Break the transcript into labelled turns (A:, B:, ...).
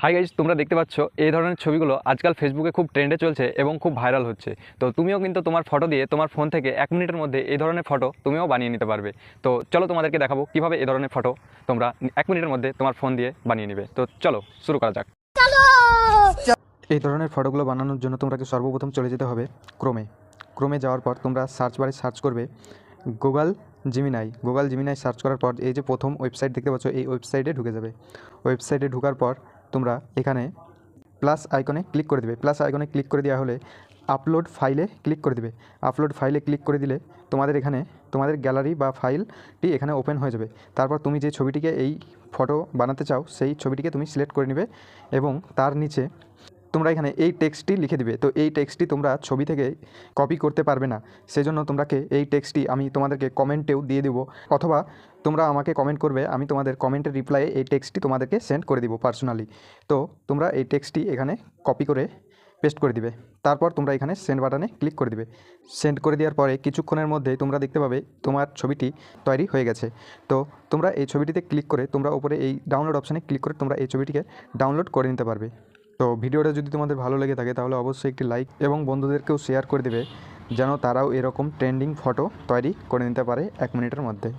A: Hi guys, তোমরা দেখতে পাচ্ছ এই ধরনের ছবিগুলো আজকাল ফেসবুকে খুব ট্রেন্ডে চলছে এবং খুব ভাইরাল হচ্ছে। তো তুমিও কিন্তু তোমার ফটো দিয়ে তোমার ফোন থেকে 1 মিনিটের মধ্যে এই ধরনের ফটো তুমিও বানিয়ে নিতে পারবে। তো চলো তোমাদেরকে দেখাবো কিভাবে এই ধরনের ফটো তোমরা 1 মিনিটের মধ্যে তোমার ফোন দিয়ে বানিয়ে নিবে। তো চলো শুরু করা যাক। এই ধরনের ফটোগুলো বানানোর জন্য তোমাকে সর্বপ্রথম চলে যেতে হবে ক্রোমে যাওয়ার পর তোমরা সার্চ বারে সার্চ করবে গুগল জিমিনাই সার্চ করার পর এই যে প্রথম ওয়েবসাইট দেখতে পাচ্ছ, এই ওয়েবসাইটে ঢুকে যাবে। ওয়েবসাইটে ঢোকার পর তোমরা এখানে প্লাস আইকনে ক্লিক করে দেবে। প্লাস আইকনে ক্লিক করে দেওয়া হলে আপলোড ফাইলে ক্লিক করে দেবে। আপলোড ফাইলে ক্লিক করে দিলে তোমাদের এখানে তোমাদের গ্যালারি বা ফাইলটি এখানে ওপেন হয়ে যাবে। তারপর তুমি যে ছবিটিকে এই ফটো বানাতে চাও সেই ছবিটিকে তুমি সিলেক্ট করে নেবে এবং তার নিচে তোমরা এখানে এই টেক্সটটি লিখে দিবে। তো এই টেক্সটটি তোমরা ছবি থেকে কপি করতে পারবে না, সেজন্য তোমরাকে এই টেক্সটটি আমি তোমাদেরকে কমেন্টেও দিয়ে দেবো, অথবা তোমরা আমাকে কমেন্ট করবে, আমি তোমাদের কমেন্টের রিপ্লাইয়ে এই টেক্সটটি তোমাদেরকে সেন্ড করে দিব পার্সোনালি। তো তোমরা এই টেক্সটটি এখানে কপি করে পেস্ট করে দিবে। তারপর তোমরা এখানে সেন্ড বাটনে ক্লিক করে দিবে। সেন্ড করে দেওয়ার পরে কিছুক্ষণের মধ্যে তোমরা দেখতে পাবে তোমার ছবিটি তৈরি হয়ে গেছে। তো তোমরা এই ছবিটিতে ক্লিক করে তোমরা উপরে এই ডাউনলোড অপশানে ক্লিক করে তোমরা এই ছবিটিকে ডাউনলোড করে নিতে পারবে। তো ভিডিওটা যদি তোমাদের ভালো লেগে থাকে তাহলে অবশ্যই একটি লাইক এবং বন্ধুদেরকেও শেয়ার করে দেবে, যেন তারাও এরকম ট্রেন্ডিং ফটো তৈরি করে নিতে পারে 1 মিনিটের মধ্যে।